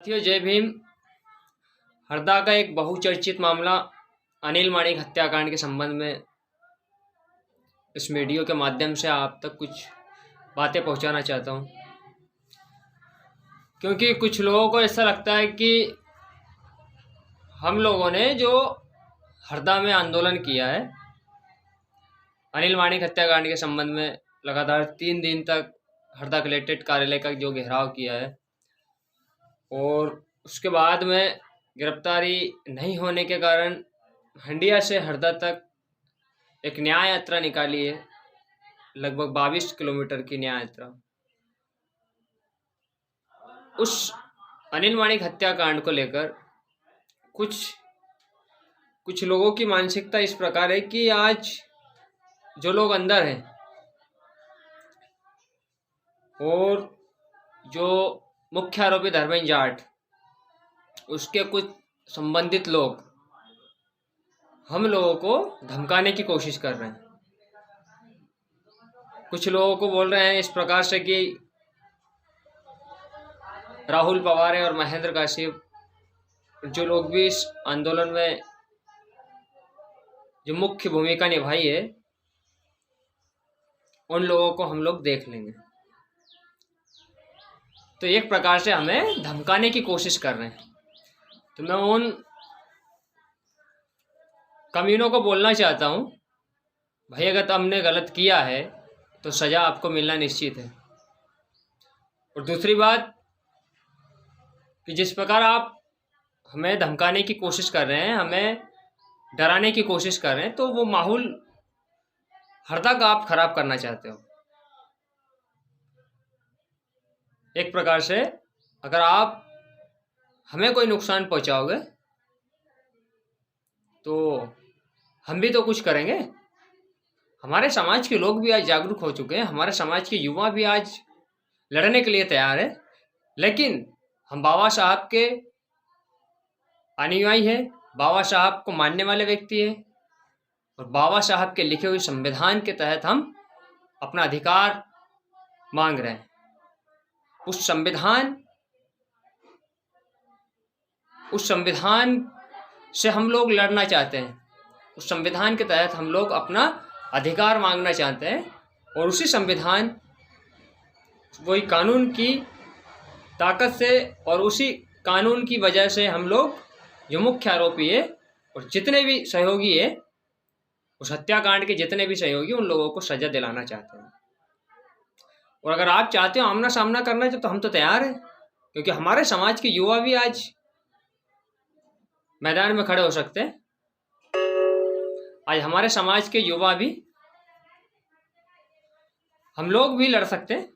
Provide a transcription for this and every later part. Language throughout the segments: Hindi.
साथियों, जय भीम। हरदा का एक बहुचर्चित मामला अनिल माणिक हत्याकांड के संबंध में इस वीडियो के माध्यम से आप तक कुछ बातें पहुंचाना चाहता हूं, क्योंकि कुछ लोगों को ऐसा लगता है कि हम लोगों ने जो हरदा में आंदोलन किया है अनिल माणिक हत्याकांड के संबंध में, लगातार 3 दिन तक हरदा कलेक्ट्रेट कार्यालय का जो घेराव किया है और उसके बाद में गिरफ्तारी नहीं होने के कारण हंडिया से हरदा तक एक न्याय यात्रा निकाली है, लगभग 22 किलोमीटर की न्याय यात्रा। उस अनिल माणिक हत्याकांड को लेकर कुछ लोगों की मानसिकता इस प्रकार है कि आज जो लोग अंदर हैं और जो मुख्य आरोपी धर्मेंद्र जाट, उसके कुछ संबंधित लोग हम लोगों को धमकाने की कोशिश कर रहे हैं। कुछ लोगों को बोल रहे हैं इस प्रकार से कि राहुल पवार और महेंद्र काशिप, जो लोग भी इस आंदोलन में जो मुख्य भूमिका निभाई है, उन लोगों को हम लोग देख लेंगे। तो एक प्रकार से हमें धमकाने की कोशिश कर रहे हैं। तो मैं उन कमीनों को बोलना चाहता हूं, भाई अगर तुमने गलत किया है तो सज़ा आपको मिलना निश्चित है। और दूसरी बात कि जिस प्रकार आप हमें धमकाने की कोशिश कर रहे हैं, हमें डराने की कोशिश कर रहे हैं, तो वो माहौल हरदा का आप खराब करना चाहते हो। एक प्रकार से अगर आप हमें कोई नुकसान पहुंचाओगे तो हम भी तो कुछ करेंगे। हमारे समाज के लोग भी आज जागरूक हो चुके हैं, हमारे समाज के युवा भी आज लड़ने के लिए तैयार है, लेकिन हम बाबा साहब के अनुयायी हैं, बाबा साहब को मानने वाले व्यक्ति हैं और बाबा साहब के लिखे हुए संविधान के तहत हम अपना अधिकार मांग रहे हैं। उस संविधान से हम लोग लड़ना चाहते हैं, उस संविधान के तहत हम लोग अपना अधिकार मांगना चाहते हैं और उसी संविधान, वही कानून की ताकत से और उसी कानून की वजह से हम लोग जो मुख्य आरोपी है और जितने भी सहयोगी है, उस हत्याकांड के जितने भी सहयोगी, उन लोगों को सजा दिलाना चाहते हैं। और अगर आप चाहते हो आमना सामना करना तो हम तो तैयार हैं, क्योंकि हमारे समाज के युवा भी आज मैदान में खड़े हो सकते हैं। आज हमारे समाज के युवा भी, हम लोग भी लड़ सकते हैं।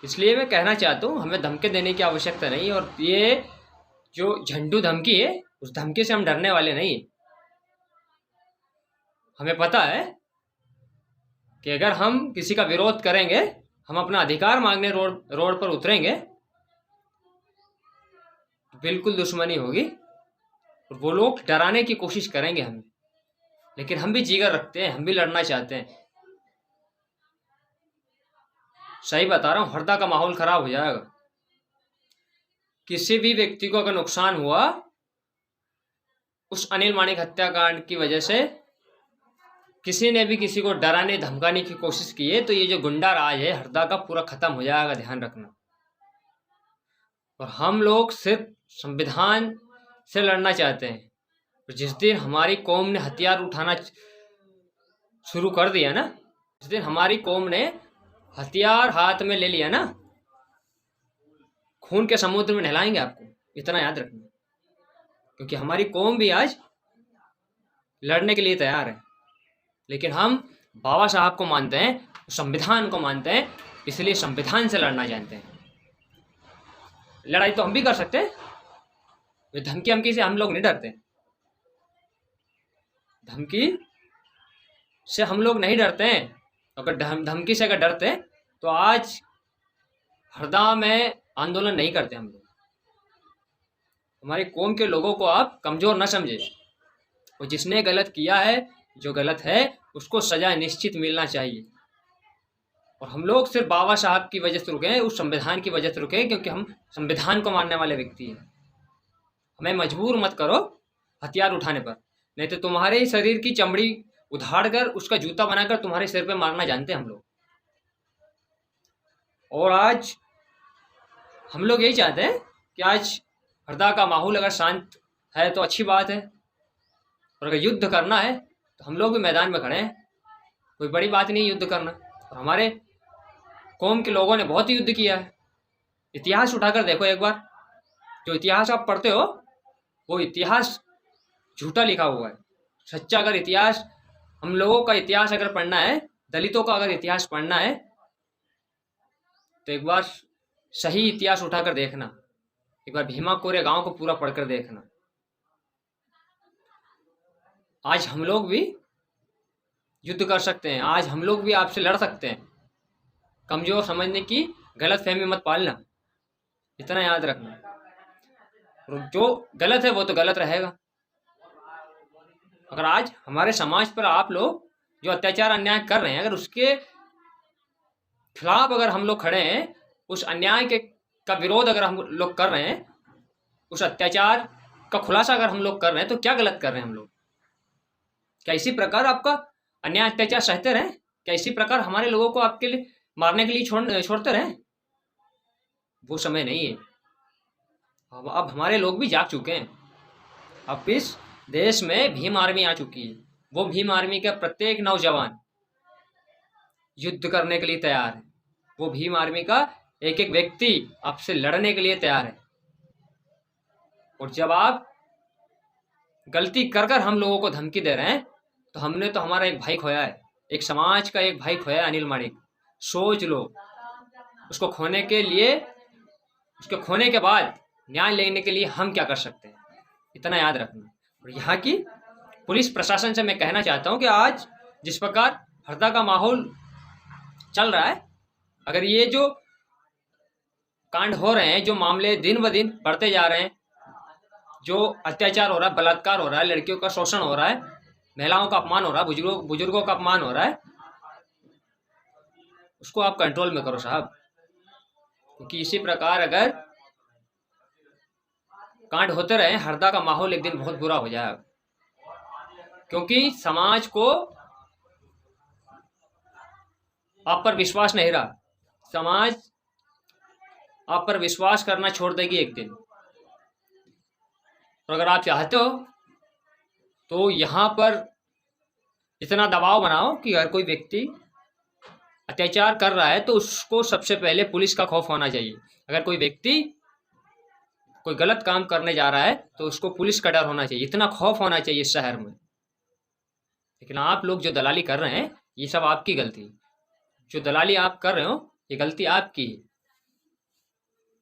इसलिए मैं कहना चाहता हूँ, हमें धमकी देने की आवश्यकता नहीं। और ये जो झंडू धमकी है, उस धमकी से हम डरने वाले नहीं। हमें पता है कि अगर हम किसी का विरोध करेंगे, हम अपना अधिकार मांगने रोड पर उतरेंगे, तो बिल्कुल दुश्मनी होगी और वो लोग डराने की कोशिश करेंगे हमें। लेकिन हम भी जिगर रखते हैं, हम भी लड़ना चाहते हैं। सही बता रहा हूँ, हरदा का माहौल खराब हो जाएगा। किसी भी व्यक्ति को अगर नुकसान हुआ उस अनिल माणिक हत्याकांड की वजह से, किसी ने भी किसी को डराने धमकाने की कोशिश की है, तो ये जो गुंडा राज है हरदा का पूरा खत्म हो जाएगा, ध्यान रखना। और हम लोग सिर्फ संविधान से लड़ना चाहते हैं। और जिस दिन हमारी कौम ने हथियार उठाना शुरू कर दिया ना, जिस दिन हमारी कौम ने हथियार हाथ में ले लिया ना, खून के समुद्र में नहलाएंगे आपको, इतना याद रखना। क्योंकि हमारी कौम भी आज लड़ने के लिए तैयार है, लेकिन हम बाबा साहब को मानते हैं, संविधान को मानते हैं, इसलिए संविधान से लड़ना जानते हैं। लड़ाई तो हम भी कर सकते हैं, धमकी से हम लोग नहीं डरते। धमकी से हम लोग नहीं डरते हैं। अगर धमकी से अगर डरते तो आज हरदा में आंदोलन नहीं करते हम लोग। हमारी कौम के लोगों को आप कमजोर न समझे। और जिसने गलत किया है, जो गलत है, उसको सजा निश्चित मिलना चाहिए। और हम लोग सिर्फ बाबा साहब की वजह से रुके हैं, उस संविधान की वजह से रुके हैं, क्योंकि हम संविधान को मानने वाले व्यक्ति हैं। हमें मजबूर मत करो हथियार उठाने पर, नहीं तो तुम्हारे शरीर की चमड़ी उधाड़ कर उसका जूता बनाकर तुम्हारे सिर पे मारना जानते हैं हम लोग। और आज हम लोग यही चाहते हैं कि आज हरदा का माहौल अगर शांत है तो अच्छी बात है, और अगर युद्ध करना है तो हम लोग भी मैदान में खड़े हैं, कोई बड़ी बात नहीं युद्ध करना। और हमारे कौम के लोगों ने बहुत युद्ध किया है। इतिहास उठाकर देखो एक बार, जो इतिहास आप पढ़ते हो वो इतिहास झूठा लिखा हुआ है। सच्चा अगर इतिहास, हम लोगों का इतिहास अगर पढ़ना है, दलितों का अगर इतिहास पढ़ना है, तो एक बार सही इतिहास उठाकर देखना, एक बार भीमा कोरे गांव को पूरा पढ़कर देखना। आज हम लोग भी युद्ध कर सकते हैं, आज हम लोग भी आपसे लड़ सकते हैं। कमजोर समझने की गलत फहमी मत पालना, इतना याद रखना। जो गलत है वो तो गलत रहेगा। अगर आज हमारे समाज पर आप लोग जो अत्याचार अन्याय कर रहे हैं, अगर उसके खिलाफ अगर हम लोग खड़े हैं, उस अन्याय के का विरोध अगर हम लोग कर रहे हैं, उस अत्याचार का खुलासा अगर हम लोग कर रहे हैं, तो क्या गलत कर रहे हैं हम लोग? क्या इसी प्रकार आपका अन्याय अत्याचार सहते रहें? क्या इसी प्रकार हमारे लोगों को आपके लिए मारने के लिए छोड़ते रहें? वो समय नहीं है। अब हमारे लोग भी जाग चुके हैं। अब इस देश में भीम आर्मी आ चुकी है। वो भीम आर्मी का प्रत्येक नौजवान युद्ध करने के लिए तैयार है। वो भीम आर्मी का एक एक व्यक्ति आपसे लड़ने के लिए तैयार है। और जब आप गलती कर कर हम लोगों को धमकी दे रहे हैं, तो हमने तो हमारा एक भाई खोया है, एक समाज का एक भाई खोया है, अनिल माणिक। सोच लो, उसको खोने के लिए, उसके खोने के बाद न्याय लेने के लिए हम क्या कर सकते हैं, इतना याद रखना। और यहाँ की पुलिस प्रशासन से मैं कहना चाहता हूँ कि आज जिस प्रकार हरदा का माहौल चल रहा है, अगर ये जो कांड हो रहे हैं, जो मामले दिन ब दिन बढ़ते जा रहे हैं, जो अत्याचार हो रहा है, बलात्कार हो रहा है, लड़कियों का शोषण हो रहा है, महिलाओं का अपमान हो रहा है, बुजुर्गों का अपमान हो रहा है, उसको आप कंट्रोल में करो साहब। क्योंकि इसी प्रकार अगर कांड होते रहे, हरदा का माहौल एक दिन बहुत बुरा हो जाएगा। क्योंकि समाज को आप पर विश्वास नहीं रहा, समाज आप पर विश्वास करना छोड़ देगी एक दिन। और अगर आप चाहते हो तो यहाँ पर इतना दबाव बनाओ कि अगर कोई व्यक्ति अत्याचार कर रहा है तो उसको सबसे पहले पुलिस का खौफ होना चाहिए। अगर कोई व्यक्ति कोई गलत काम करने जा रहा है तो उसको पुलिस का डर होना चाहिए, इतना खौफ होना चाहिए इस शहर में। लेकिन आप लोग जो दलाली कर रहे हैं, ये सब आपकी गलती। जो दलाली आप कर रहे हो, ये गलती आपकी है।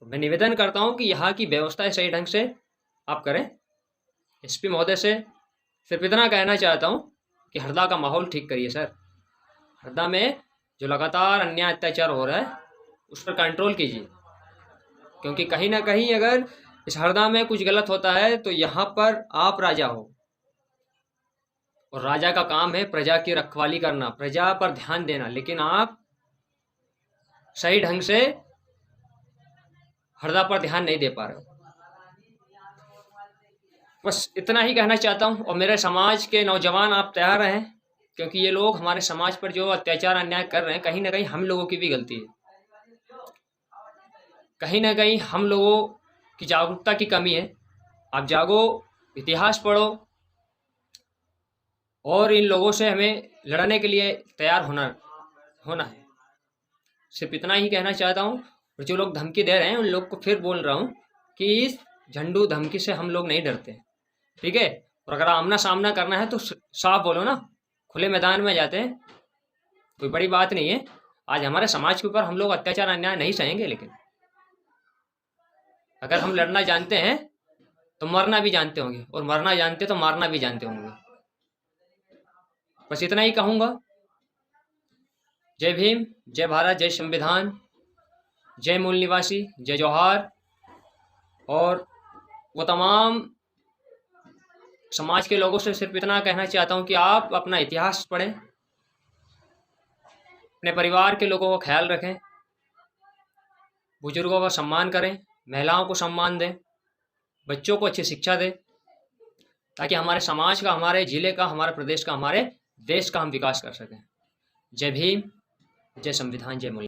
मैं निवेदन करता हूँ कि यहाँ की व्यवस्था सही ढंग से आप करें। एसपी महोदय से सिर्फ इतना कहना चाहता हूँ कि हरदा का माहौल ठीक करिए सर। हरदा में जो लगातार अन्याय अत्याचार हो रहा है उस पर कंट्रोल कीजिए। क्योंकि कहीं ना कहीं अगर इस हरदा में कुछ गलत होता है तो यहाँ पर आप राजा हो, और राजा का काम है प्रजा की रखवाली करना, प्रजा पर ध्यान देना। लेकिन आप सही ढंग से हरदा पर ध्यान नहीं दे पा रहे हो। बस इतना ही कहना चाहता हूँ। और मेरे समाज के नौजवान आप तैयार रहें, क्योंकि ये लोग हमारे समाज पर जो अत्याचार अन्याय कर रहे हैं, कहीं ना कहीं हम लोगों की भी गलती है, कहीं ना कहीं हम लोगों की जागरूकता की कमी है। आप जागो, इतिहास पढ़ो, और इन लोगों से हमें लड़ने के लिए तैयार होना है। सिर्फ इतना ही कहना चाहता हूँ। और जो लोग धमकी दे रहे हैं उन लोग को फिर बोल रहा हूँ कि इस झंडू धमकी से हम लोग नहीं डरते, ठीक है। और अगर आमना सामना करना है तो साफ बोलो ना, खुले मैदान में जाते हैं, कोई बड़ी बात नहीं है। आज हमारे समाज के ऊपर हम लोग अत्याचार अन्याय नहीं सहेंगे, लेकिन अगर हम लड़ना जानते हैं तो मरना भी जानते होंगे, और मरना जानते तो मारना भी जानते होंगे। बस इतना ही कहूँगा। जय भीम, जय भारत, जय संविधान, जय मूल निवासी, जय जौहार। और वो तमाम समाज के लोगों से सिर्फ इतना कहना चाहता हूँ कि आप अपना इतिहास पढ़ें, अपने परिवार के लोगों का ख्याल रखें, बुजुर्गों का सम्मान करें, महिलाओं को सम्मान दें, बच्चों को अच्छी शिक्षा दें, ताकि हमारे समाज का, हमारे ज़िले का, हमारे प्रदेश का, हमारे देश का हम विकास कर सकें। जय भीम, जय संविधान, जय मूल्य।